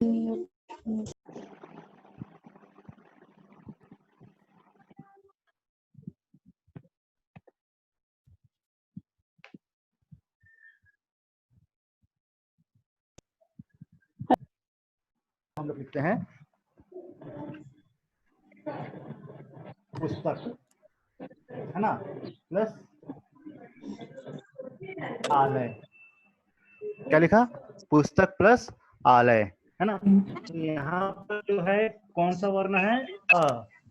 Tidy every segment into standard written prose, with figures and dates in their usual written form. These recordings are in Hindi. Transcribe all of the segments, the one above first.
हम लोग लिखते हैं पुस्तक, है ना, प्लस आलय। क्या लिखा? पुस्तक प्लस आलय, है ना। तो यहाँ पर जो है कौन सा वर्ण है? अ।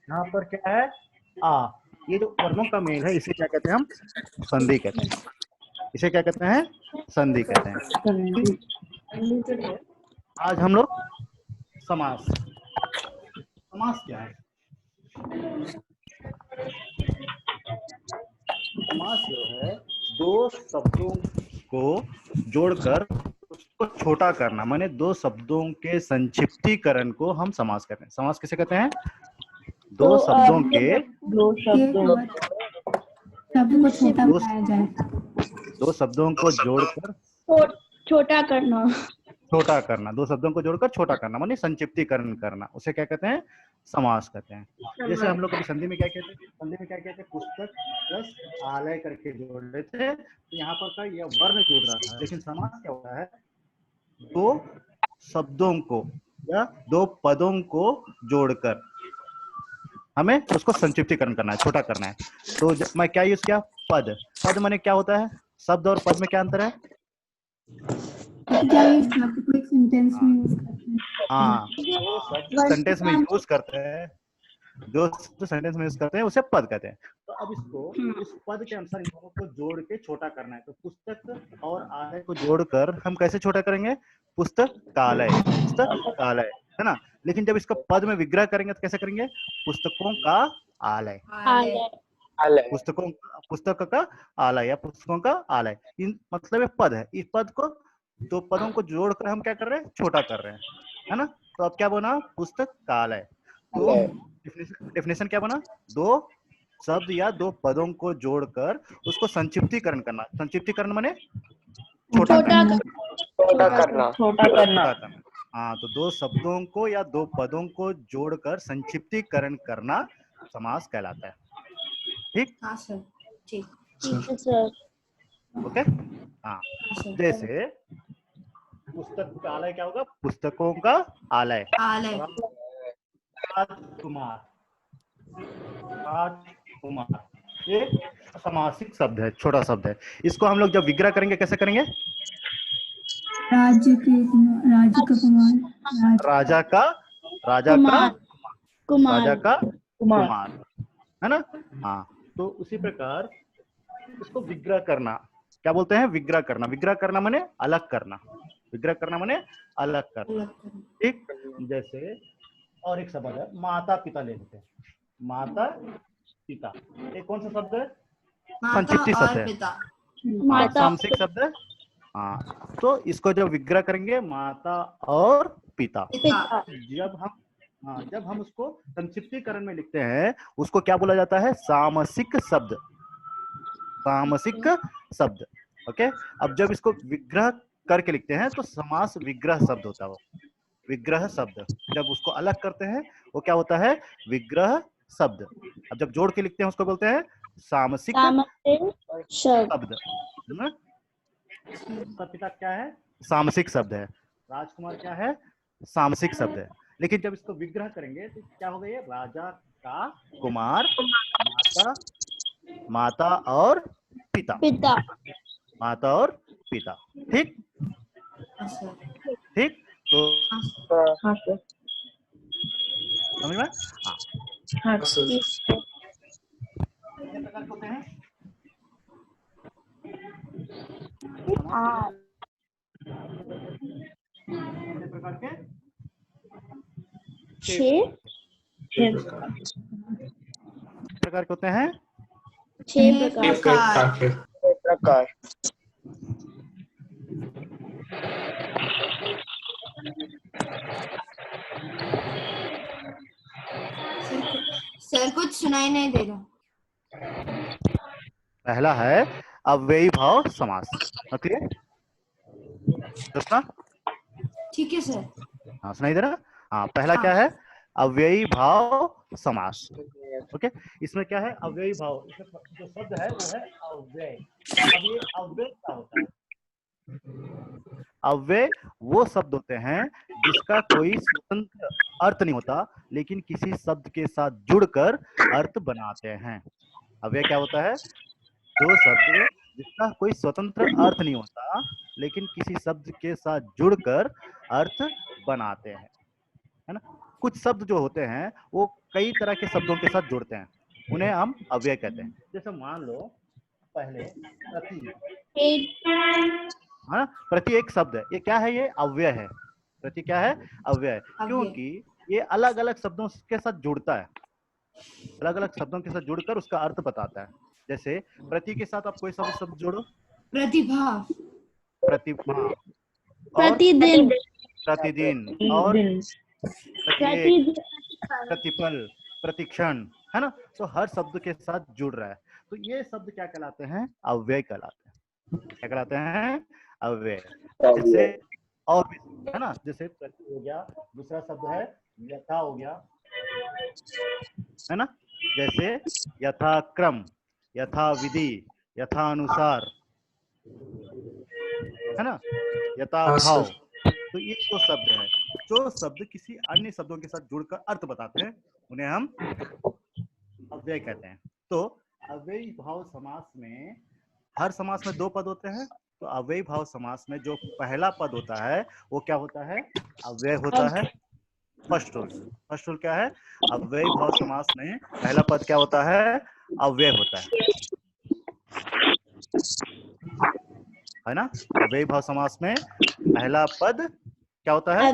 यहाँ पर क्या है? आ। ये जो वर्णों का मेल है इसे क्या कहते हैं? हम संधि कहते हैं। इसे क्या कहते हैं? संधि कहते हैं। आज हम लोग समास। समास क्या है? समास जो है दो शब्दों को जोड़कर उसको छोटा करना, माने दो शब्दों के संक्षिप्तीकरण को हम समास कहते हैं। समास किसे कहते हैं? दो शब्दों के शब्द को छोटा बनाया जाए, दो शब्दों को जोड़कर छोटा करना, छोटा करना, दो शब्दों को जोड़कर छोटा करना माने संक्षिप्तीकरण करना, उसे क्या कहते हैं? समास कहते हैं। जैसे हम लोग कभी संधि में क्या कहते हैं? संधि में क्या कहते हैं? पुस्तक प्लस आलय करके जोड़ रहे थे, तो यहाँ पर का यह वर्ण जुड़ रहा था। लेकिन समास क्या होता है? दो शब्दों को या दो पदों को जोड़कर हमें उसको संक्षिप्तीकरण करना है, छोटा करना है। तो मैं क्या यूज किया? पद। पद माने क्या होता है? शब्द और पद में क्या अंतर है? क्या ये शब्द को एक सेंटेंस में यूज करते हैं? हाँ, सेंटेंस में यूज करते हैं, जो सेंटेंस में यूज करते हैं उसे पद कहते हैं। तो अब इसको उस पद के अनुसार इन दोनों को जोड़ के छोटा करना है। तो पुस्तक और आलय को जोड़कर हम कैसे छोटा करेंगे? पुस्तकालय, पुस्तकालय, है ना। लेकिन जब इसका पद में विग्रह करेंगे तो कैसे करेंगे? पुस्तकों का आलय, पुस्तक का आलय या पुस्तकों का आलय। इन मतलब ये पद है, इस पद को दो पदों को जोड़कर हम क्या कर रहे हैं? छोटा कर रहे हैं, है ना। तो अब क्या बना? पुस्तकालय। तो डेफिनेशन क्या बना? दो शब्द या दो पदों को जोड़कर उसको संक्षिप्तीकरण करना। संक्षिप्तीकरण माने छोटा करना। हाँ, तो दो शब्दों को या दो पदों को जोड़कर संक्षिप्तीकरण करना समास कहलाता है। ठीक? हाँ सर, ठीक ठीक है सर। ओके। हाँ, जैसे पुस्तक का आलय क्या होगा? पुस्तकों का आलय। आलय। राजकुमार, राजकुमार ये समासिक शब्द है, छोटा शब्द है। इसको हम लोग जब विग्रह करेंगे कैसे करेंगे? राज्य का कुमार, राजा का कुमार, है ना। हाँ, तो उसी प्रकार इसको विग्रह करना क्या बोलते हैं? विग्रह करना। विग्रह करना माने अलग करना। विग्रह करना माने अलग करना। ठीक। जैसे और एक शब्द है माता पिता ले लेते हैं। माता पिता ये कौन सा शब्द है? संक्षिप्त शब्द है, सामसिक शब्द है। हाँ, तो इसको जब विग्रह करेंगे माता और पिता, जब हम उसको संक्षिप्तीकरण में लिखते हैं उसको क्या बोला जाता है? सामसिक शब्द, सामसिक शब्द। ओके। अब जब इसको विग्रह करके लिखते हैं तो समास विग्रह शब्द होता है। वो विग्रह शब्द जब उसको अलग करते हैं वो क्या होता है? विग्रह शब्द। अब जब जोड़ के लिखते हैं उसको बोलते हैं सामसिक शब्द। पिता क्या है? सामसिक शब्द है। राजकुमार क्या है? सामसिक शब्द है। लेकिन जब इसको विग्रह करेंगे तो क्या होगा? ये राजा का कुमार, माता और पिता, माता और पिता। ठीक। ठीक। तो समझ में? हाँ, कितने प्रकार के होते हैं? कितने प्रकार के? 6 प्रकार के होते हैं? 6 प्रकार। सर कुछ सुनाई नहीं दे रहा। पहला है अव्ययी भाव समास। ओके, ठीक है सर। हाँ सुनाई दे रहा? हाँ, पहला क्या है? अव्ययी भाव समास। ओके, इसमें क्या है? अव्ययी भाव। इसमें जो शब्द है वो है अव्यय। अब ये अव्यय क्या होता है? अव्यय वो शब्द होते हैं जिसका कोई स्वतंत्र अर्थ नहीं होता, लेकिन किसी शब्द के साथ जुड़कर अर्थ बनाते हैं। अव्यय क्या होता है? दो शब्द जिसका कोई स्वतंत्र अर्थ नहीं होता, लेकिन किसी शब्द के साथ जुड़कर अर्थ बनाते हैं, है ना? कुछ शब्द जो होते हैं वो कई तरह के शब्दों के साथ जुड़ते हैं, उन्हें हम अव्यय कहते हैं। जैसे मान लो पहले प्रति, हाँ, प्रति एक शब्द है, ये क्या है? ये अव्यय है। प्रति क्या है? अव्यय है, क्योंकि ये अलग अलग शब्दों के साथ जुड़ता है, अलग अलग शब्दों के साथ जुड़कर उसका अर्थ बताता है। जैसे प्रति के साथ आप कोई शब्द जोड़ो, प्रतिभा, प्रतिभा, और प्रतिदिन, प्रतिदिन, और प्रत्येक, प्रतिपल, प्रतिक्षण, है ना? तो हर शब्द के साथ जुड़ रहा है, तो ये शब्द क्या कहलाते हैं? अव्यय कहलाते हैं। क्या कहलाते हैं? अव्यय। जैसे और भी, है ना? जैसे प्रति हो गया, दूसरा शब्द है यथा हो गया, है ना? जैसे यथाक्रम, यथा विधि, यथा अनुसार, है ना? यथा भाव। तो ये जो शब्द है, जो शब्द किसी अन्य शब्दों के साथ जुड़कर अर्थ बताते हैं, उन्हें हम अव्यय कहते हैं। तो अव्ययी भाव समास में, हर समास में दो पद होते हैं, तो अव्ययी भाव समास में जो पहला पद होता है वो क्या होता है? अव्यय होता है। फर्स्ट रूल क्या है? अव्ययी भाव समास में पहला पद क्या होता है? अव्यय होता है ना? अव्ययी भाव समास में पहला पद क्या होता है?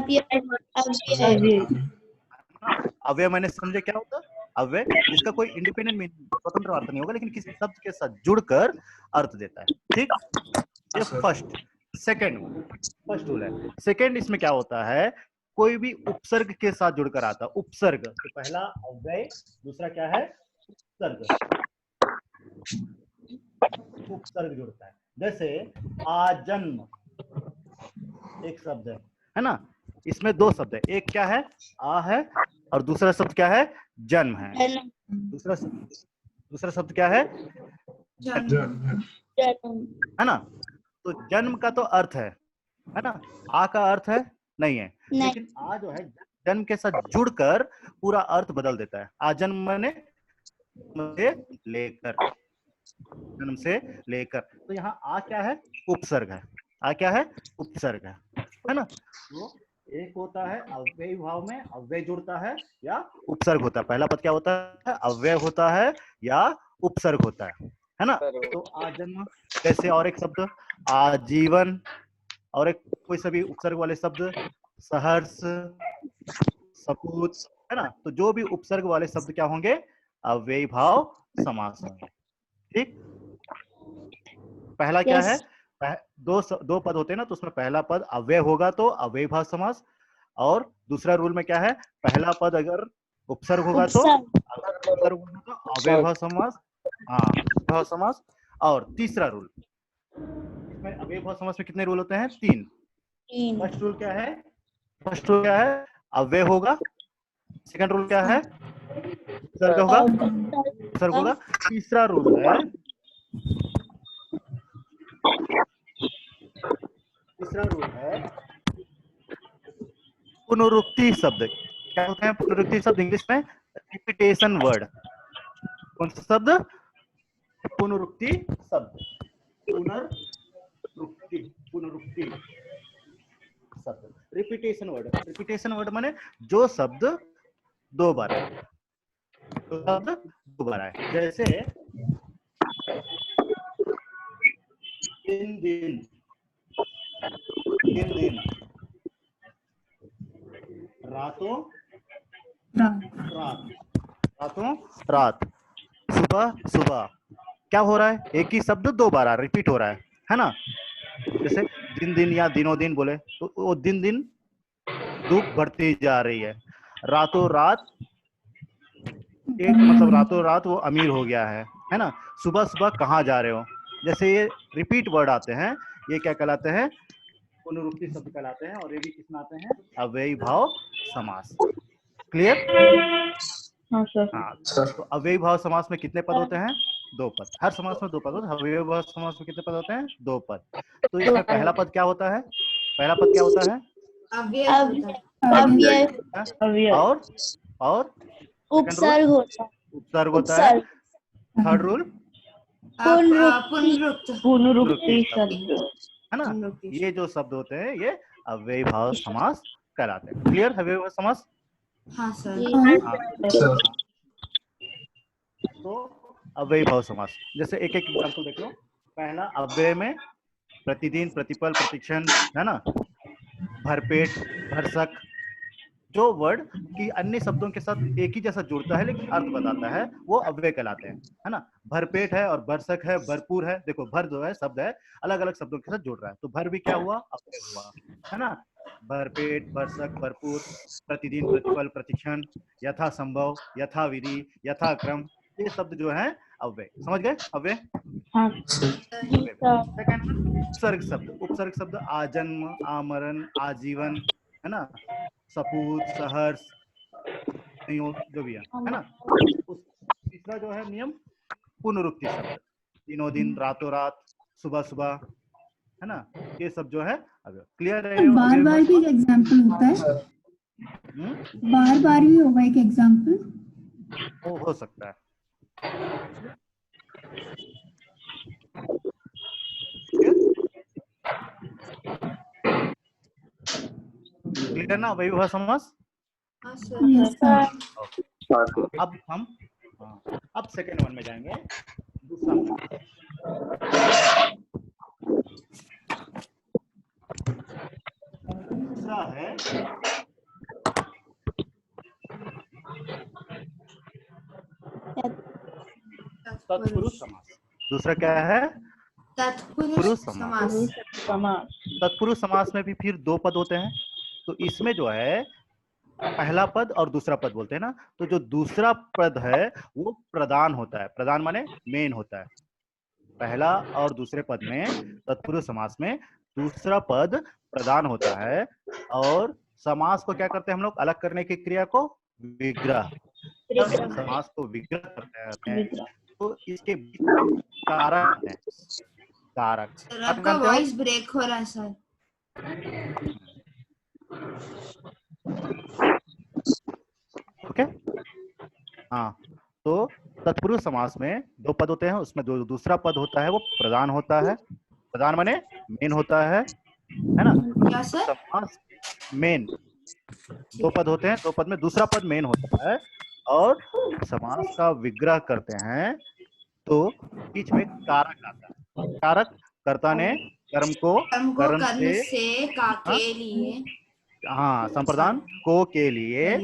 अव्यय मैंने समझे क्या होता है? अव्यय जिसका कोई इंडिपेंडेंट मीनिंग, स्वतंत्र अर्थ नहीं होगा, लेकिन किसी शब्द के साथ जुड़कर अर्थ देता है। ठीक, ये फर्स्ट रूल है। सेकंड, इसमें क्या होता है? कोई भी उपसर्ग के साथ जुड़कर आता है। उपसर्ग, तो पहला अव्यय, दूसरा क्या है? उपसर्ग। उपसर्ग जुड़ता है। जैसे आजन्म एक शब्द है ना? इसमें दो शब्द है, एक क्या है? आ है, और दूसरा शब्द क्या है? जन्म है। दूसरा शब्द क्या है? जन्म, है ना? तो जन्म का तो अर्थ है ना? आ का अर्थ है नहीं है, लेकिन आ जो है जन्म के साथ जुड़कर पूरा अर्थ बदल देता है। आ जन्म माने लेकर, जन्म से लेकर, तो यहाँ आ क्या है? उपसर्ग है। आ क्या है? उपसर्ग है ना? तो एक होता है अव्ययी भाव में अव्यय जुड़ता है या उपसर्ग होता है। पहला पद क्या होता है? अव्यय होता है या उपसर्ग होता है ना? तो आजन्म, जैसे और एक शब्द आजीवन, और एक कोई सभी उपसर्ग वाले शब्द सहर्ष, सपूत, है ना? तो जो भी उपसर्ग वाले शब्द क्या होंगे? अव्ययी भाव समास होंगे। ठीक, पहला क्या है? दो पद होते हैं ना, तो उसमें पहला पद अव्यय होगा तो अव्ययी भाव समास, और दूसरा रूल में क्या है? पहला पद अगर उपसर्ग होगा तो अव्ययी भाव समास, हाँ, भाव समास। और तीसरा रूल, इसमें अव्ययी भाव समास में कितने रूल होते हैं? 3। फर्स्ट रूल क्या है? अव्यय होगा। सेकंड रूल क्या है? उपसर्ग होगा। तीसरा रूल है, पुनरुक्ति शब्द। क्या होते हैं पुनरुक्ति शब्द? इंग्लिश में रिपीटेशन वर्ड। कौन सा शब्द? पुनरुक्ति शब्द। पुनरुक्ति शब्द, रिपीटेशन वर्ड माने जो शब्द दो बार आए। जैसे दिन, रातों रात, सुबह। क्या हो रहा है? एक ही शब्द दो बार रिपीट हो रहा है ना? जैसे दिन या दिनों दिन बोले तो वो दिन धूप बढ़ती जा रही है। रातों रात, एक मतलब रातों रात वो अमीर हो गया है ना? सुबह कहाँ जा रहे हो? जैसे ये रिपीट वर्ड आते हैं, ये क्या कहलाते हैं? पुनरुक्ति शब्द कहलाते हैं और ये भी किसमें आते हैं? अव्ययी भाव समास। क्लियर? हाँ सर। हाँ, तो अव्ययी भाव समास में कितने पद होते हैं? 2 पद। हर समास में 2 पद होते हैं। अव्ययी भाव समास में कितने पद होते हैं? 2 पद। तो इसमें पहला पद क्या होता है? पहला पद क्या होता है? अव्यय और उपसर्ग होता है। उपसर्ग होता है। थर्ड रूल पुनरुक्ति शब्द है ना? ये जो शब्द होते हैं ये अव्ययी भाव समास कहलाते हैं। क्लियर? अव्ययी भाव समास। हाँ सर। तो अव्ययी भाव समास जैसे एक एक एग्जांपल देख लो। पहला अव्यय में प्रतिदिन, प्रतिपल, प्रतिक्षण, है ना, भरपेट, भरसक, जो वर्ड की अन्य शब्दों के साथ एक ही जैसा जुड़ता है लेकिन अर्थ बताता है वो अव्यय कहलाते हैं, है ना। भरपेट है और भरसक है, भरपूर है। देखो भर जो है शब्द है अलग अलग शब्दों के साथ जुड़ रहा है, तो भर भी क्या हुआ? अव्यय हुआ, है ना। भरपेट, भरसक, भरपूर, प्रतिदिन, प्रतिपल, प्रतिक्षण, यथा संभव, यथाविधि, यथाक्रम, ये शब्द जो है अव्यय। समझ गए? अव्यय। सेकंड उपसर्ग शब्द। उपसर्ग शब्द आजन्म, आमरण, आजीवन, है ना, सपूत, सहर्ष, जो भी है ना। तीसरा जो है नियम पुनरुक्ति शब्द, दिनों दिन, रातों रात, सुबह सुबह, है ना, ये सब जो है अव्यय। क्लियर है? बार बार भी एक एग्जांपल होता है। बार बार भी होगा एक एग्जांपल। वो हो सकता है। क्लियर ना अव्ययी भाव समास? अब हम अब सेकेंड वन में जाएंगे। दूसरा है तत्पुरुष समास। दूसरा क्या है? तत्पुरुष समास। तत्पुरुष समास में भी फिर 2 पद होते हैं। तो इसमें जो है पहला पद और दूसरा पद बोलते हैं ना, तो जो दूसरा पद है वो प्रधान होता है। प्रधान माने मेन होता है। पहला और दूसरे पद में तत्पुरुष समास में दूसरा पद प्रधान होता है और समास को क्या करते हैं हम लोग? अलग करने की क्रिया को विग्रह। समास को विग्रह करते हैं तो इसके बीच में कारक है। कारक आपका वॉइस ब्रेक हो रहा है सर। ओके हाँ, तो तत्पुरुष समास में 2 पद होते हैं, उसमें दूसरा पद होता है वो प्रधान होता है। प्रधान माने मेन होता है ना। क्या सर? समास मेन 2 पद होते हैं, 2 पद में दूसरा पद मेन होता है और समास का विग्रह करते हैं तो बीच में कारक आता है। कारक कर्ता ने कर्म को कर्म से का के लिए, हाँ, संप्रदान को के लिए,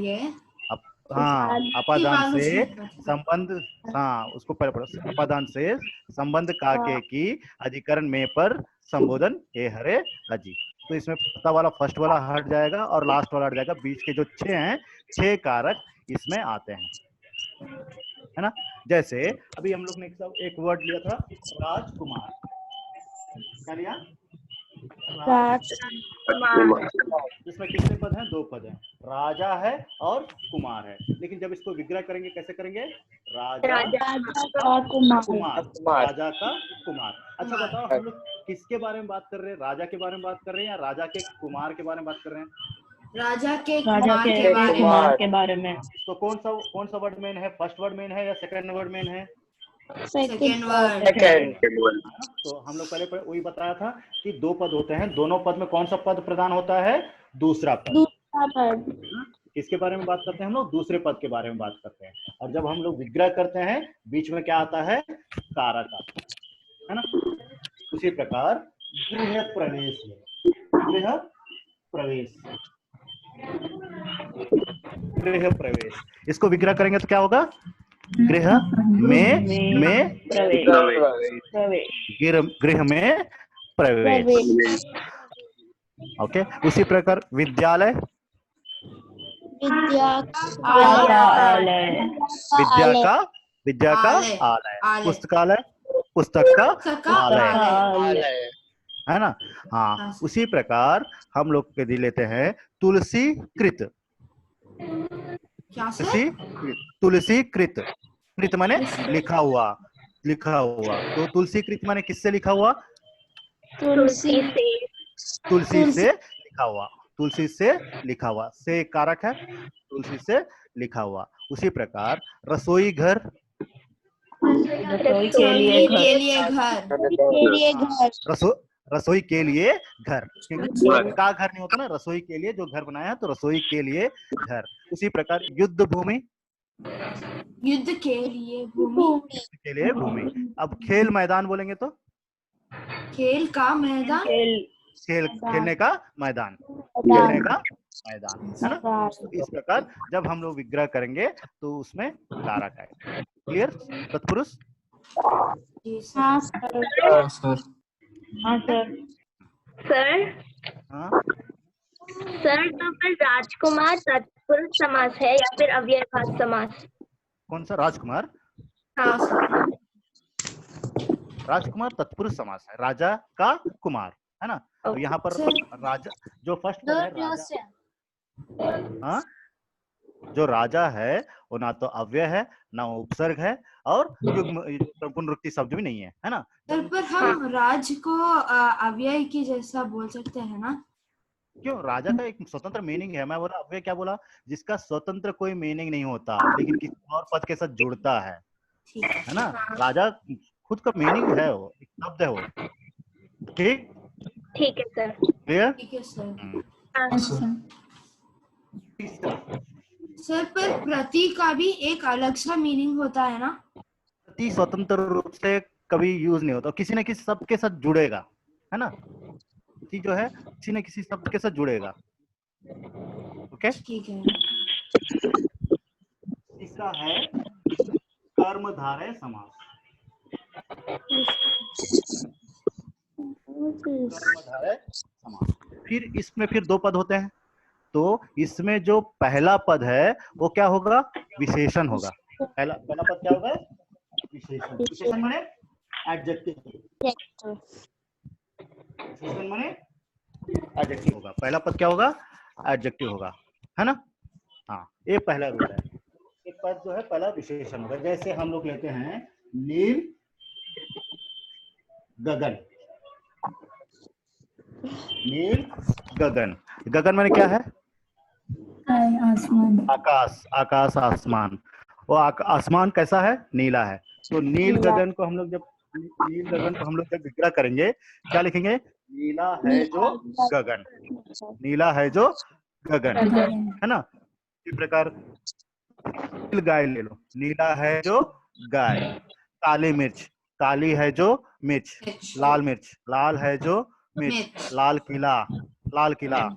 हाँ, अपादान से संबंध, हाँ उसको अपादान से संबंध काके की अधिकरण में पर संबोधन हे हरे अजी। तो इसमें पता वाला फर्स्ट वाला हट जाएगा और लास्ट वाला हट जाएगा। बीच के जो 6 हैं, 6 कारक इसमें आते हैं, है ना। जैसे अभी हम लोग ने एक वर्ड लिया था राजकुमार। क्या लिया? इसमें कितने पद हैं? 2 पद हैं। राजा है और कुमार है। लेकिन जब इसको विग्रह करेंगे कैसे करेंगे? राजा का कुमार, राजा का कुमार। अच्छा बताओ हम लोग किसके बारे में बात कर रहे हैं? राजा के बारे में बात कर रहे हैं या राजा के कुमार के बारे में बात कर रहे हैं? राजा के कुमार के बारे में। तो कौन सा वर्ड मेन है? फर्स्ट वर्ड मेन है या सेकंड वर्ड मेन है? Second word. तो हम लोग पहले वही बताया था कि 2 पद होते हैं, दोनों पद में कौन सा पद प्रधान होता है? दूसरा पद। किसके बारे में बात करते हैं हम लोग? दूसरे पद के बारे में बात करते हैं। और जब हम लोग विग्रह करते हैं बीच में क्या आता है? कारक आता है ना। उसी प्रकार गृह प्रवेश है। गृह प्रवेश, गृह प्रवेश, इसको विग्रह करेंगे तो क्या होगा? गृह में गृह में प्रवेश। ओके, उसी प्रकार विद्यालय, विद्या का आलय, पुस्तकालय, पुस्तक का आलय, है ना। हाँ, हाँ, उसी प्रकार हम लोग के लेते हैं तुलसी कृत। क्या तुलसी सर? कृत, तुलसी कृत, कृत माने लिखा हुआ, लिखा हुआ। तो तुलसी कृत माने किससे लिखा हुआ? तुलसी से। तुलसी से लिखा हुआ, तुलसी से लिखा हुआ, से कारक है, तुलसी से लिखा हुआ। उसी प्रकार रसोई घर, रसोई के लिए घर। के लिए घर। के लिए हाँ, घर। रसोई के लिए घर, क्योंकि का घर नहीं होता ना, रसोई के लिए जो घर बनाया है, तो रसोई के लिए घर। उसी प्रकार युद्ध भूमि, युद्ध के लिए भूमि। युद्ध के लिए भूमि। अब खेल मैदान बोलेंगे तो खेल का मैदान। खेल, खेलने का मैदान, खेलने का मैदान, है ना। तो इस प्रकार जब हम लोग विग्रह करेंगे तो उसमें कारक आएगा। क्लियर तत्पुरुष? जी सर। हाँ सर। सर हाँ सर। सर हाँ, सर तो फिर राजकुमार तत्पुरुष समास है या फिर अव्ययभाव समास? कौन सा राजकुमार? हाँ सर। राजकुमार तत्पुरुष समास है, राजा का कुमार, है ना। तो यहाँ पर राजा जो फर्स्ट पद है राजा, हाँ, जो राजा है वो ना तो अव्यय है, ना उपसर्ग है, और युग्म पुनरुक्ति शब्द भी नहीं है ना। सर पर हम राज को अव्यय की जैसा बोल सकते हैं ना? क्यों? राजा का एक स्वतंत्र मीनिंग है। मैं बोला अव्यय क्या बोला? जिसका स्वतंत्र कोई मीनिंग नहीं होता लेकिन किसी और पद के साथ जुड़ता है ठीक है ना। राजा खुद का मीनिंग है, वो एक शब्द है वो। ठीक, ठीक है सर। क्लियर? ठीक है सर। अच्छा सर, पर प्रति का भी एक अलग सा मीनिंग होता है ना? प्रति स्वतंत्र रूप से कभी यूज नहीं होता, किसी न किसी शब्द के साथ जुड़ेगा, है ना। प्रति जो है किसी न किसी शब्द के साथ जुड़ेगा। ओके, ठीक है। तीसरा है कर्मधारय समास। कर्मधारय समास, फिर इसमें फिर दो पद होते हैं। तो इसमें जो पहला पद है वो क्या होगा? विशेषण होगा। पहला पद क्या होगा? विशेषण। विशेषण माने एडजेक्टिव, विशेषण माने एडजेक्टिव होगा। पहला पद क्या होगा? एडजेक्टिव होगा, है ना। हाँ, ये पहला रूल है। एक पद जो है पहला विशेषण होगा। जैसे हम लोग लेते हैं नील गगन, नील गगन। गगन माने क्या है? आसमान। आकाश, आकाश आसमान। वो आसमान कैसा है? नीला है। तो नील गगन को हम लोग जब विग्रह करेंगे क्या लिखेंगे? नीला है जो गगन, नीला है जो गगन, है ना। इस प्रकार नील गाय ले लो, नीला है जो गाय। काली मिर्च, काली है जो मिर्च। लाल मिर्च, लाल है जो मिर्च। लाल किला, लाल किला,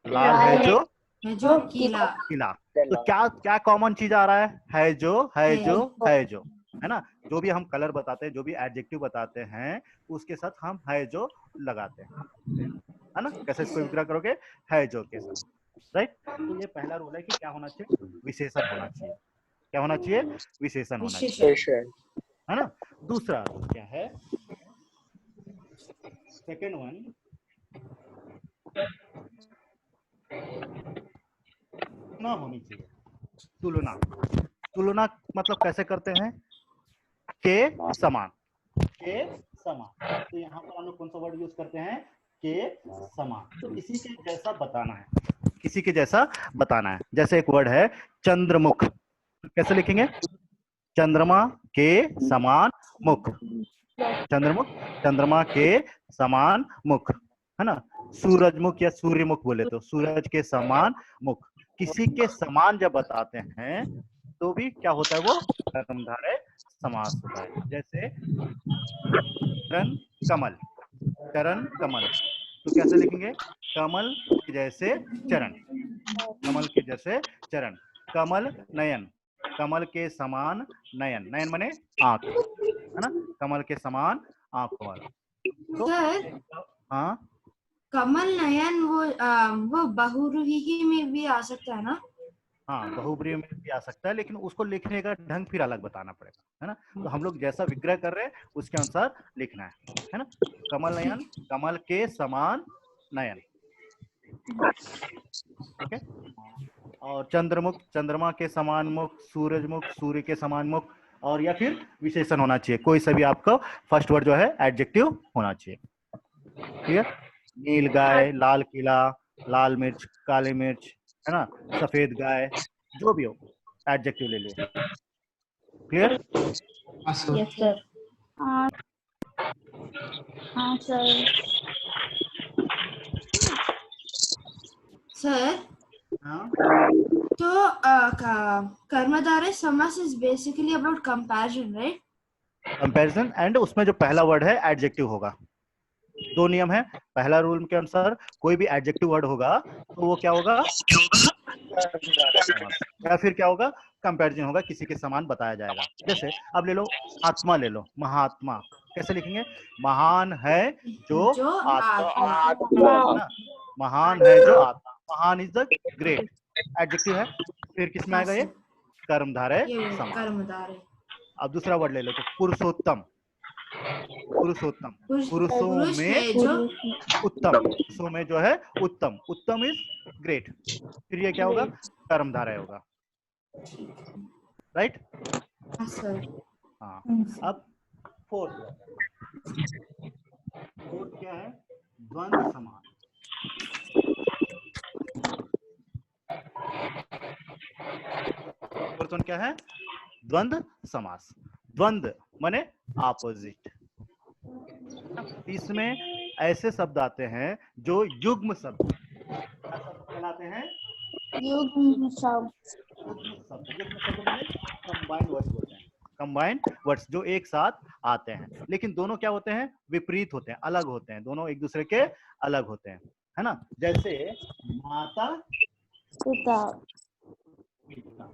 लाल है जो किला। किला। तो क्या क्या कॉमन चीज आ रहा है जो, है जो, है जो, है ना। जो भी हम कलर बताते हैं, जो भी एडजेक्टिव बताते हैं, उसके साथ हम है जो लगाते हैं, है ना। कैसे इसको विग्रह करोगे? है जो के साथ, राइट। तो ये पहला रूल है कि क्या होना चाहिए? विशेषण होना चाहिए। क्या होना चाहिए? विशेषण होना चाहिए, है ना। दूसरा रूल क्या है? सेकेंड वन, तुलना होनी चाहिए। तुलना, तुलना मतलब कैसे करते हैं? के समान, के समान। तो यहाँ पर हम लोग कौन सा वर्ड यूज करते हैं? के समान। तो किसी के जैसा बताना है, किसी के जैसा बताना है। जैसे एक वर्ड है चंद्रमुख, कैसे लिखेंगे? चंद्रमा के समान मुख, चंद्रमुख, चंद्रमा के समान मुख, है ना। सूरजमुख या सूर्यमुख बोले तो सूरज के समान मुख। किसी के समान जब बताते हैं तो भी क्या होता है? वो कर्मधारय समास होता है। जैसे चरण कमल, चरण कमल, तो कैसे लिखेंगे? कमल के जैसे चरण, कमल के जैसे चरण। कमल नयन, कमल के समान नयन, नयन माने आंख, है ना। कमल के समान आंख वाला। तो सर, हाँ, कमल नयन वो बहुरूही में भी आ सकता है ना? हाँ, बहुब्रीहि में भी आ सकता है, लेकिन उसको लिखने का ढंग फिर अलग बताना पड़ेगा, है ना। तो हम लोग जैसा विग्रह कर रहे हैं उसके अनुसार लिखना है ना। कमल नयन, कमल के समान नयन, ओके। और चंद्रमुख, चंद्रमा के समान मुख, सूरजमुख, सूर्य के समान मुख, और या फिर विशेषण होना चाहिए, कोई सा भी आपको फर्स्ट वर्ड जो है एडजेक्टिव होना चाहिए। क्लियर। नील गाय, लाल किला, लाल मिर्च, काली मिर्च, है ना, सफेद गाय, जो भी हो एडजेक्टिव ले लिए। क्लियर। Yes sir. हाँ सर। सर, हाँ, तो कर्मधारय समास is basically about comparison, right? Comparison, and उसमें जो पहला वर्ड है एडजेक्टिव होगा। दो नियम है। पहला रूल के अनुसार कोई भी एडजेक्टिव वर्ड होगा तो वो क्या होगा, या फिर क्या होगा, कंपैरिजन होगा, किसी के समान बताया जाएगा। जैसे अब ले लो आत्मा, ले लो महात्मा, कैसे लिखेंगे, महान है जो आत्मा, है ना, महान है जो आत्मा, महान इज द ग्रेट, एडजेक्टिव है। फिर किसमें आएगा ये, कर्मधारय समास। कर्मधारय। अब दूसरा वर्ड ले लो तो पुरुषोत्तम, पुरुषोत्तम, पुरुषों पुरुष में है जो उत्तम, पुरुषों में जो है उत्तम, उत्तम इज ग्रेट, फिर ये क्या होगा, कर्मधारय होगा, राइट। हाँ सर। हाँ, अब फोर्थ क्या है, द्वंद्व समास। फोर्थ वन क्या है, द्वंद्व समास। द्वंद्व माने ऑपोजिट। इसमें ऐसे शब्द आते हैं जो युग्म शब्द कहलाते हैं, युग्म शब्द। युग्म शब्द माने कंबाइंड वर्ड्स बोलते हैं, कंबाइंड वर्ड्स जो एक साथ आते हैं, लेकिन दोनों क्या होते हैं, विपरीत होते हैं, अलग होते हैं, दोनों एक दूसरे के अलग होते हैं, है ना। जैसे माता पिता, पिता,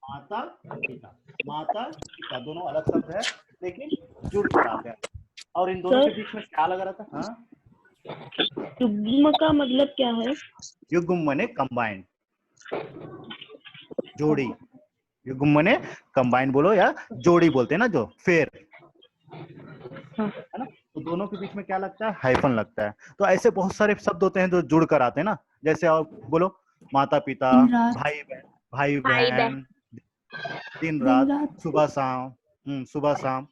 माता पिता, माता पिता दोनों अलग शब्द है, लेकिन जुड़ कर आते हैं। और इन दोनों के बीच में क्या लगा रहता है, हाँ, युग्म का मतलब क्या है? युग्म माने कंबाइंड, जोड़ी, युग्म माने कंबाइंड बोलो या जोड़ी बोलते हैं ना, जो फेर, है ना। तो दोनों के बीच में क्या लगता है, हाइफन लगता है। तो ऐसे बहुत सारे शब्द होते हैं जो जुड़ कर आते हैं ना, जैसे आप बोलो माता पिता, भाई बहन, भाई बहन, दिन रात, सुबह शाम, सुबह शाम,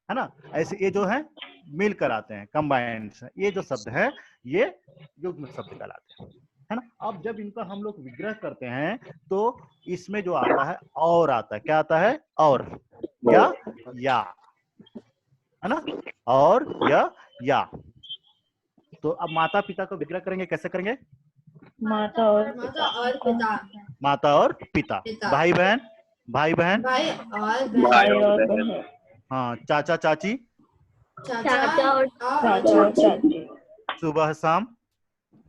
है ना। ऐसे ये जो है मिलकर आते हैं, कंबाइंड, ये जो शब्द है ये युग्म शब्द कहलाते हैं, है ना। अब जब इनका हम लोग विग्रह करते हैं तो इसमें जो आता है और आता है, क्या आता है, और या, है ना, और या। तो अब माता पिता को विग्रह करेंगे, कैसे करेंगे, माता और पिता, माता और पिता, भाई बहन, भाई बहन, भाई और बहन, हाँ, चाचा चाची, चाचा और चाची, सुबह शाम,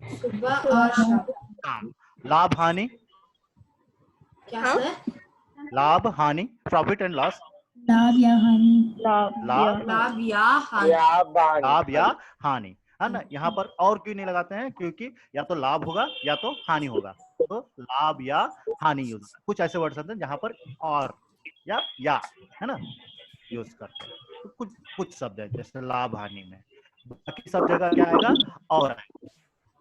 सुबह और शाम, शाम, लाभ हानि, क्या सर? लाभ हानि, प्रॉफिट एंड लॉस, लाभ या हानि, लाभ या हानि, है ना। यहाँ पर और क्यों नहीं लगाते हैं, क्योंकि या तो लाभ होगा या तो हानि होगा, तो लाभ या हानि यूज, कुछ ऐसे वर्ड्स आते हैं जहां पर और या है ना यूज करते हैं। तो कुछ शब्द है जैसे लाभ हानि में, बाकी सब जगह क्या आएगा, और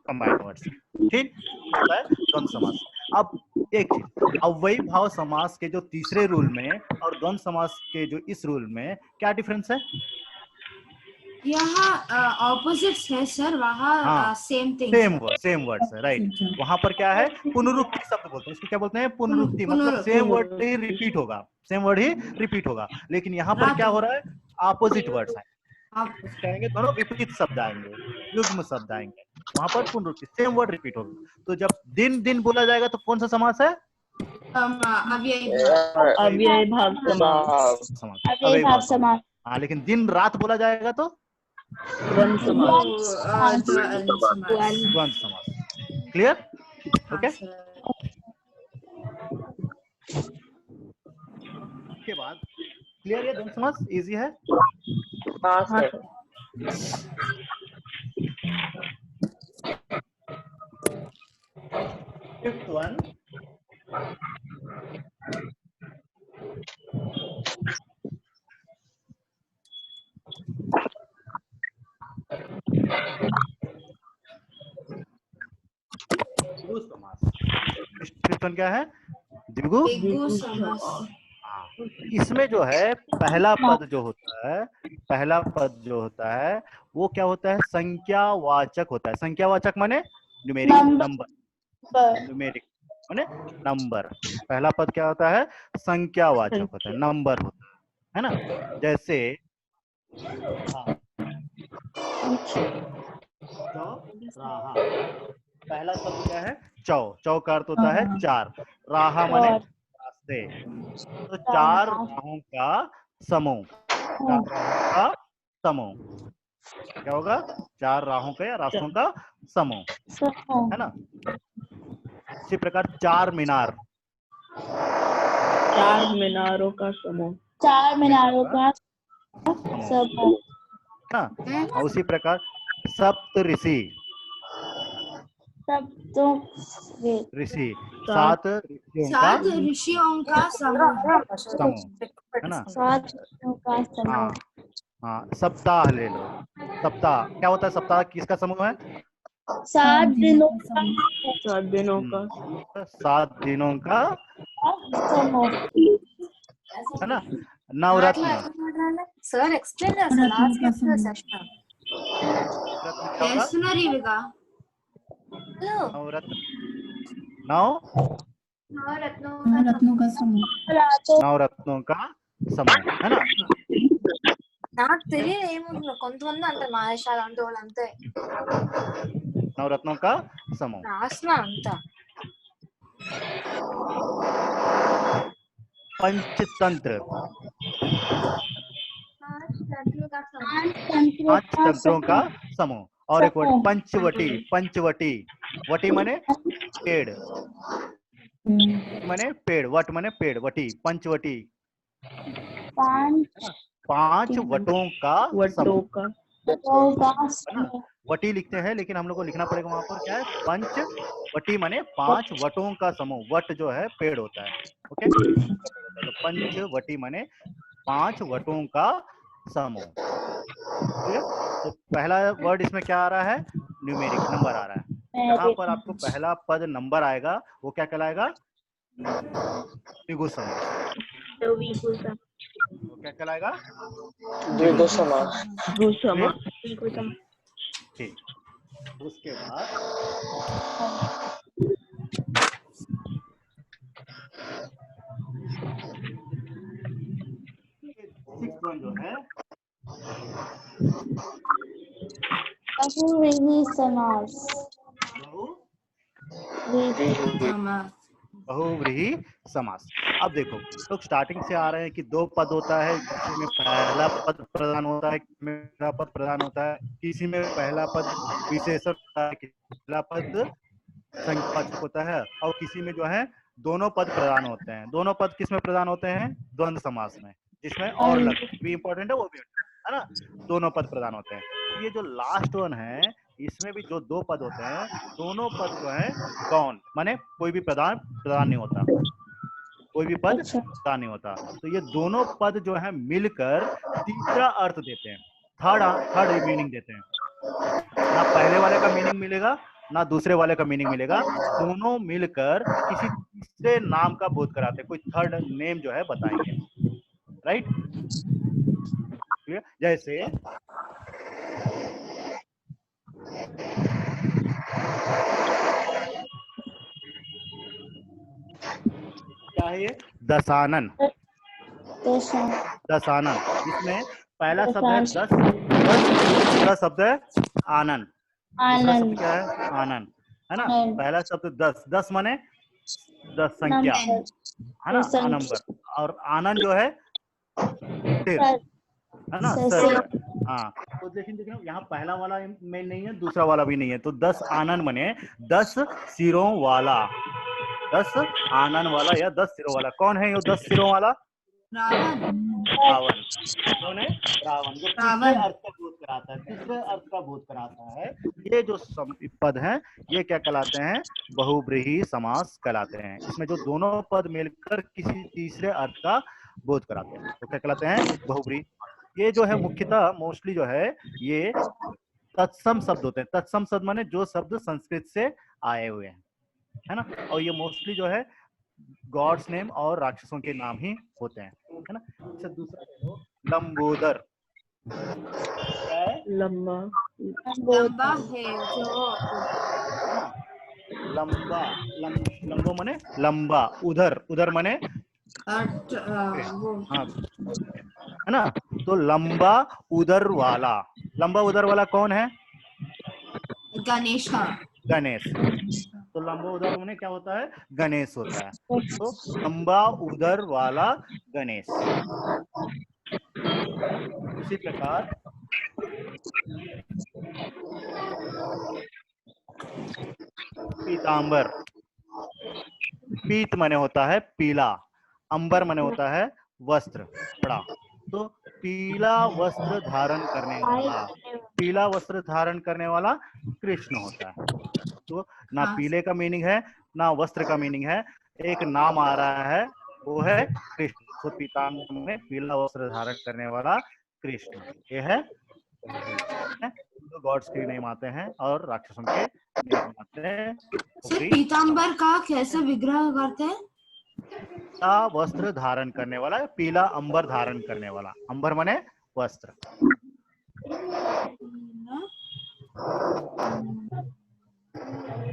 कंबाइंड वर्ड्स, ठीक होता है द्वंद्व समास। अब एक चीज, अव्ययी भाव समास के जो तीसरे रूल में और द्वंद्व समास के जो इस रूल में क्या डिफरेंस है, यहाँ ऑपोजिट्स है सर, वहाँ हाँ, सेम थिंग, सेम वर्ड्स है, राइट। वहां पर क्या है, पुनरुक्ति शब्द बोलते हैं, इसको क्या बोलते हैं, पुनरुक्ति, मतलब सेम वर्ड ही रिपीट होगा, सेम वर्ड ही रिपीट होगा। लेकिन यहाँ पर क्या हो रहा है, ऑपोजिट वर्ड्स हैं, कहेंगे दोनों विपरीत शब्द आएंगे, युग्म शब्द आएंगे, वहां पर पुनरुक्ति, सेम वर्ड रिपीट होगा। तो जब दिन दिन बोला जाएगा तो कौन सा समास है, अव्यय भाव समास, अव्ययी भाव समास। हाँ, लेकिन दिन रात बोला जाएगा तो द्वंद्व समास, द्वंद्व समास। Clear, okay. के बाद क्लियर है, द्वंद्व समास इजी है। हाँ sir. Fifth one, fifth one क्या है? द्विगु द्विगु समास। हाँ, इसमें जो है पहला पद जो होता है, पहला पद जो होता है वो क्या होता है? संख्यावाचक होता है। संख्यावाचक माने न्यूमेरिक, नंबर, न्यूमेरिक माने नंबर। पहला पद क्या होता है? संख्यावाचक होता है, नंबर होता है ना। जैसे चौराहा, पहला शब्द क्या है? चौ, चौ का अर्थ होता है चार, राहा माने रास्ते, तो चार राहों का समूह, चार राहों का समूह क्या होगा? चार राहों का या रास्तों का समूह, है ना। इसी प्रकार चार मीनार, चार मीनारों का समूह, चार मीनारों का समूह। ना। और उसी प्रकार सप्त ऋषि, ऋषि, सात ऋषियों का समूह, है ना। सात ऋषियों का समूह। हाँ हाँ, सप्ताह ले लो। सप्ताह क्या होता है? सप्ताह किसका समूह है? 7 दिनों का 7 दिनों का, 7 दिनों का समूह। है ना। नवरत्न, सर एक्सप्लेन सेशन नवरत्न क्या होगा? नवरत्न, रत्नों का समूह। नवरत्नों का समूह, है ना। నాకు తెలియదు ఏముందో కొంతమంది అంటారు మహేష్ అలాంటి వాళ్ళు అంతే नवरत्नों का समूह। రాసిన అంతా पंचतंत्र, 5 पांच तंत्रों का समूह। और एक वर्ड पंचवटी, पंचवटी, वटी माने पेड़, माने पेड़, वट माने पेड़, वटी, पंचवटी, 5 वटों का समूह, है ना। वटी लिखते हैं लेकिन हम लोग को लिखना पड़ेगा वहां पर क्या है? पंच वटी माने 5 वटों का समूह। वट जो है पेड़ होता है, ओके। तो पंच वटी माने 5 वटों का समूह, ठीक है। तो पहला वर्ड इसमें क्या आ रहा है? न्यूमेरिक, नंबर आ रहा है। यहाँ पर आपको पहला पद नंबर आएगा, वो क्या कहलाएगा? द्विगु समास। वो क्या कहलाएगा? द्विगु समास। ठीक, उसके बाद सिक्स्थ वन जो है बहुव्रीहि समास। बहुव्रीहि समास। अब देखो, लोग स्टार्टिंग से आ रहे हैं कि 2 पद होता है, किसी में पहला पद प्रधान होता है, किसी में पहला पद प्रधान होता है, किसी में पहला पद विशेषण होता है, पहला पद संख्यावाचक होता है, और किसी में जो है दोनों पद प्रधान होते हैं। दोनों पद किस में प्रधान होते हैं? द्वंद्व समास में, जिसमें और लग भी इंपॉर्टेंट है, वो भी है ना। दोनों पद प्रधान होते हैं। ये जो लास्ट वन है, इसमें भी जो 2 पद होते हैं, दोनों पद जो है गौण, माने कोई भी प्रधान नहीं होता, कोई भी पद प्रधान नहीं होता। तो ये दोनों पद जो है मिलकर तीसरा अर्थ देते हैं, थर्ड मीनिंग देते हैं। ना पहले वाले का मीनिंग मिलेगा, ना दूसरे वाले का मीनिंग मिलेगा, दोनों मिलकर किसी तीसरे नाम का बोध कराते हैं, कोई थर्ड नेम जो है बताएंगे, राइट। जैसे क्या है ये? दशानन, दशानन। इसमें पहला शब्द है 10, दूसरा शब्द है आनंद। दूसरा शब्द क्या है? आनंद, है ना। पहला शब्द 10, 10 माने 10 संख्या, है ना, नंबर। और आनंद जो है सिर, है ना, सर। हाँ, तो देखिए यहाँ पहला वाला में नहीं है, दूसरा वाला भी नहीं है, तो 10 आनंद माने 10 सिरों वाला, 10 आनंद वाला या 10 सिरों वाला। कौन है ये 10 सिरों वाला? रावण। कौन है? रावण, जो तीसरे अर्थ का बोध कराता है, तीसरे अर्थ का बोध कराता है। ये जो पद हैं, ये क्या कहलाते हैं? बहुव्रीहि समास कहलाते हैं। इसमें जो दोनों पद मिलकर किसी तीसरे अर्थ का बोध कराते हैं, तो क्या कहलाते हैं? बहुव्रीहि। ये जो है मुख्यतः मोस्टली जो है ये तत्सम शब्द होते हैं। तत्सम शब्द माने जो शब्द संस्कृत से आए हुए हैं, है ना। और ये मोस्टली जो है गॉड्स नेम और राक्षसों के नाम ही होते हैं, है ना। अच्छा दूसरा देखो, लंबोदर क्या है? लंबा लंबा है जो लंबा, लंबो मने लंबा, उधर, उधर मने वो हाँ, है ना। तो लंबा उदर वाला, लंबा उदर वाला कौन है? गणेश का गणेश। तो लंबा उदर मने क्या होता है? गणेश होता है। तो लंबा उदर वाला गणेश। उसी प्रकार पीतांबर, पीत मने होता है पीला, अंबर मने होता है वस्त्र, कपड़ा। तो पीला वस्त्र धारण करने वाला, पीला वस्त्र धारण करने वाला कृष्ण होता है। तो ना पीले का मीनिंग है ना वस्त्र का मीनिंग है, एक नाम आ रहा है वो है कृष्ण। तो पीतांबर में पीला वस्त्र धारण करने वाला कृष्ण, ये है। तो गॉड्स के नेम आते हैं और राक्षसों के नेम आते हैं। पीतांबर का कैसे विग्रह करते हैं? पीला वस्त्र धारण करने वाला, पीला अंबर धारण करने वाला, अंबर माने वस्त्र।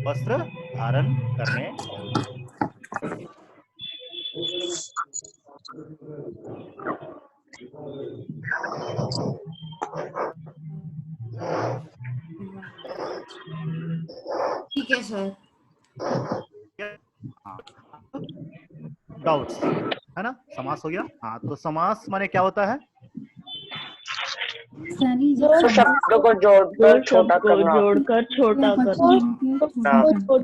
वस्त्र धारण करने ठीक है सर। डाउट्स है ना। समास हो गया। हाँ, तो समास माने क्या होता है? सारी जो तो शब्दों को जोड़कर छोटा करना। जोड़कर छोटा करना। तो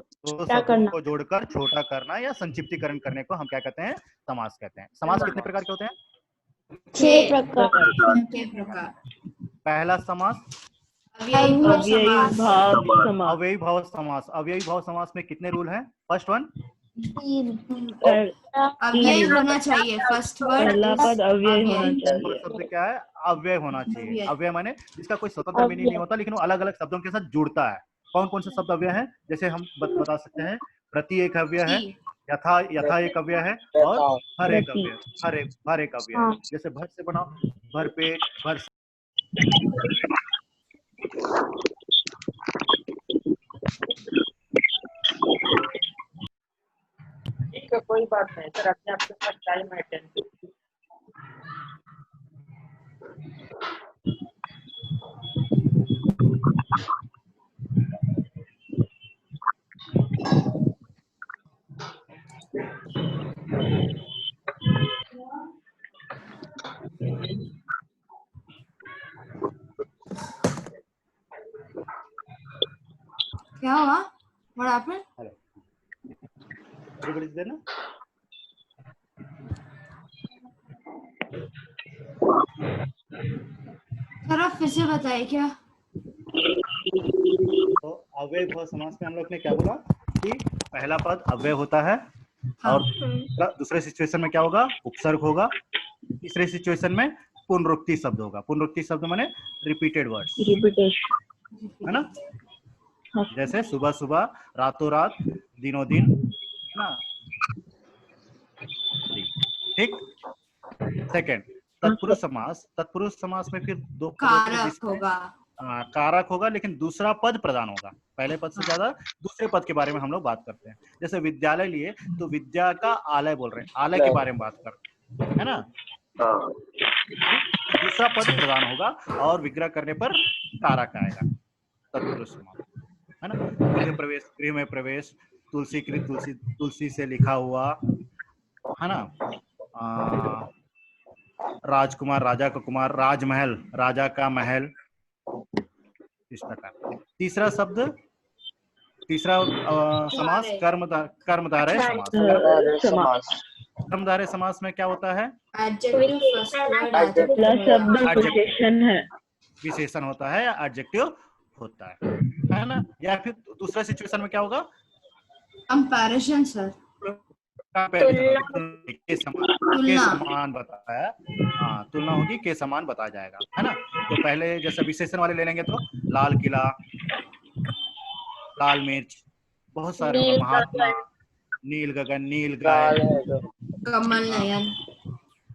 शब्दों को जोड़कर छोटा करना या संक्षिप्तीकरण करने को हम क्या कहते हैं? समास कहते हैं। समास कितने प्रकार के होते हैं? 6 प्रकार। 6 प्रकार। पहला समास अव्ययी भाव समास। अव्ययी भाव समास। अव्ययी भाव समास में कितने रूल हैं? फर्स्ट वन, अव्यय होना चाहिए फर्स्ट वर्ड। पहला पद अव्यय होना चाहिए। शब्द क्या है? अव्यय होना चाहिए। अव्यय माने जिसका कोई स्वतंत्र मीनिंग नहीं होता, लेकिन वो अलग अलग शब्दों के साथ जुड़ता है। कौन कौन से शब्द अव्यय हैं? जैसे हम बता सकते हैं, प्रति एक अव्यय है, यथा, यथा एक अव्यय है, और हर एक अव्यय, हर एक अव्यय है। जैसे भर से बना, भरपेट, भर से। ठीक है, कोई बात नहीं सर, अपने आपके पास टाइम है 10। क्या हुआ? What happened? Everybody's there ना? सर आप फिर से बताइए क्या? तो अव्यय भाव समास में हम लोग ने क्या बोला कि पहला पद अव्यय होता है, और दूसरे सिचुएशन में क्या होगा? उपसर्ग होगा। तीसरे सिचुएशन में पुनरुक्ति शब्द होगा। पुनरुक्ति शब्द माने रिपीटेड वर्ड्स, है ना। जैसे सुबह सुबह, रातों रात, दिनों दिन, है ना। ठीक। सेकंड, तत्पुरुष समास। तत्पुरुष समास में फिर दो कारक होगा। कारक होगा, लेकिन दूसरा पद प्रधान होगा। पहले पद से ज्यादा दूसरे पद के बारे में हम लोग बात करते हैं। जैसे विद्यालय लिए तो विद्या का आलय बोल रहे हैं, आलय के बारे में बात करते हैं, है ना। दूसरा पद प्रधान होगा और विग्रह करने पर कारक आएगा। तत्पुरुष समास, है ना। गृह प्रवेश, गृह में प्रवेश, तुलसी कृत, तुलसी, तुलसी से लिखा हुआ, है ना। राजकुमार, राजा का कुमार, राजमहल, राजा का महल, इस प्रकार। तीसरा शब्द, तीसरा समास कर्मधारय समास। कर्मधारय समास में क्या होता है? एडजेक्टिव फर्स्ट वर्ड, अगला शब्द विशेषण है, विशेषण होता है या एडजेक्टिव होता है ना। या फिर दूसरा सिचुएशन में क्या होगा? कंपैरिजन सर, के समान बताया। हाँ, तुलना होगी, के समान बताया जाएगा, है ना। तो पहले जैसे विशेषण वाले ले लेंगे तो लाल किला, लाल मिर्च, बहुत सारे नील महात्मा, नील गगन, नील गाय, कमल नयन।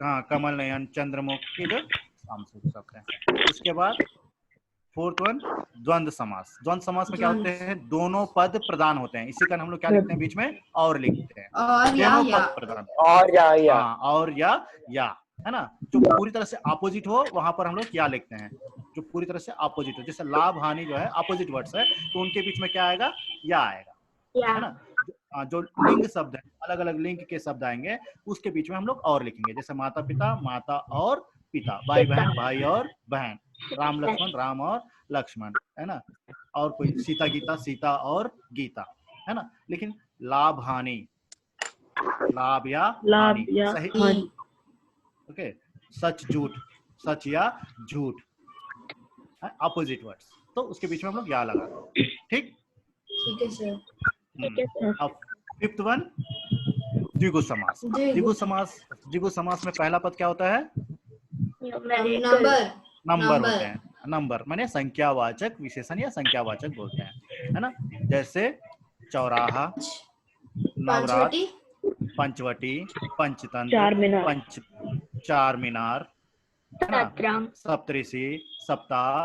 हाँ कमल नयन, चंद्रमुख, ये जो सामसूत्र शब्द है। उसके बाद फोर्थ वन द्वंद्व समास। द्वंद्व समास में क्या होते हैं, दोनों पद प्रधान होते हैं, इसी कारण हम लोग क्या लिखते हैं बीच में और लिखते हैं, और या दोनों या पद प्रधान, और या हाँ और या, है ना। जो पूरी तरह से अपोजिट हो वहां पर हम लोग क्या लिखते हैं, जो पूरी तरह से अपोजिट हो, जैसे लाभ हानि जो है अपोजिट वर्ड्स है, तो उनके बीच में क्या आएगा, या आएगा, है ना। जो लिंग शब्द है, अलग अलग लिंग के शब्द आएंगे, उसके बीच में हम लोग और लिखेंगे, जैसे माता पिता, माता और पिता, भाई बहन, भाई और बहन, राम लक्ष्मण, राम और लक्ष्मण, है ना। और कोई सीता गीता, सीता और गीता, है ना। लेकिन लाभ हानि, लाभ या लाभ हानि, या सही, हानि। ओके। सच झूठ, सच या झूठ, अपोजिट वर्ड्स, तो उसके बीच में हम लोग या लगा, ठीक। ठीक है सर। अब फिफ्थ वन द्विगु समास। द्विगु समास, द्विगु समास में पहला पद क्या होता है, नंबर। नंबर होते हैं, नंबर माने संख्यावाचक विशेषण या संख्यावाचक बोलते हैं, है ना। जैसे चौराहा, नवरात्र, पंचवटी, पंचतंत्र, चार मीनार। चार मीनार, है ना, सप्तऋषि, सप्ताह,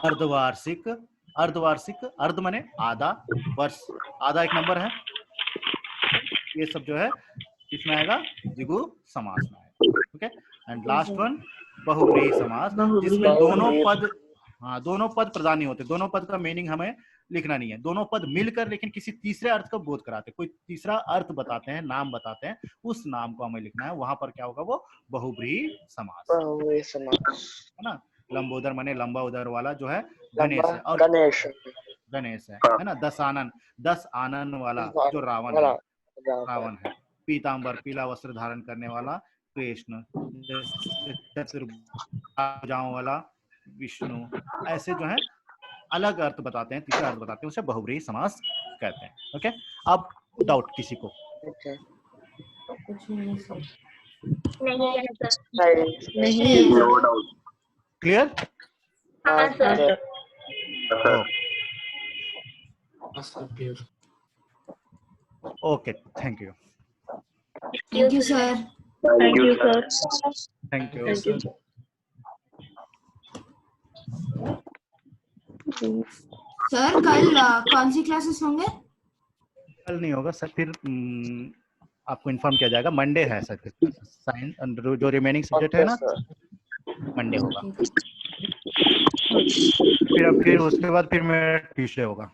अर्धवार्षिक, अर्धवार्षिक, अर्ध माने आधा, वर्ष आधा एक नंबर है, ये सब जो है इसमें आएगा द्विगु समास में आएगा, ओके। एंड लास्ट वन बहुव्रीहि समास, जिसमें दोनों पद, हाँ दोनों पद प्रधान नहीं होते, दोनों पद का मीनिंग हमें लिखना नहीं है, दोनों पद मिलकर लेकिन किसी तीसरे अर्थ का बोध कराते हैं, कोई तीसरा अर्थ बताते हैं, नाम बताते हैं, उस नाम को हमें लिखना है, वहां पर क्या होगा, वो बहुव्रीहि समास, है ना। लंबोदर माने लंबा उदर वाला जो है गणेश है, और गणेश है ना। 10 आनन, 10 आनन वाला जो रावण है, रावण है। पीतांबर, पीला वस्त्र धारण करने वाला कृष्ण, चतुर्भुजाओं वाला विष्णु, ऐसे जो है अलग अर्थ बताते हैं, तीसरा अर्थ बताते हैं, उसे बहुव्रीहि समास कहते हैं, ओके। अब डाउट किसी को, नहीं, क्लियर, हाँ sir. Okay, thank you, thank you sir. Thank you sir. Thank you. Thank you. Sir कल कौन सी क्लासेस होंगे? कल नहीं होगा सर, फिर आपको इन्फॉर्म किया जाएगा, मंडे है सर, साइंस जो रिमेनिंग सब्जेक्ट है ना, मंडे होगा, फिर उसके बाद फिर मेरा ट्यूसडे होगा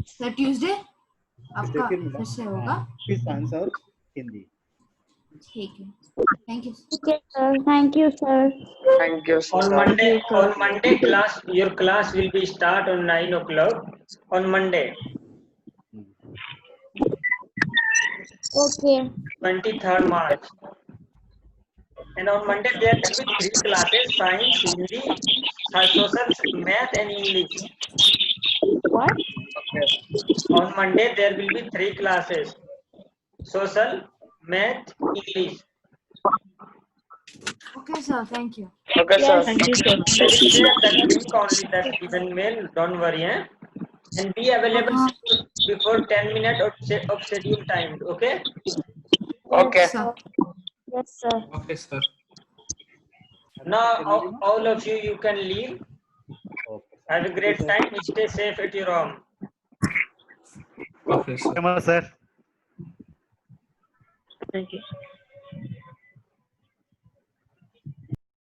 सर। ट्यूसडे आपका फिर से होगा, फिर साइंस और हिंदी, ठीक है। Thank you Thank you, sir. Thank you, sir. On Monday class, your class will be start on 9 o'clock on Monday, Okay. 23rd March. And on Monday there will be 3 classes: science, Hindi, social, math and English. What? On Monday there will be 3 classes: social, math, English. Okay sir, thank you. Okay, sir. Thank you, sir. That is there, that link only, that given mail, don't worry, and be available before 10 minutes of schedule time, okay? Okay. Sir Yes, sir. Okay, sir. Now all of you can leave. Have a great time, stay safe at your home. Okay, sir. Sir. Thank you.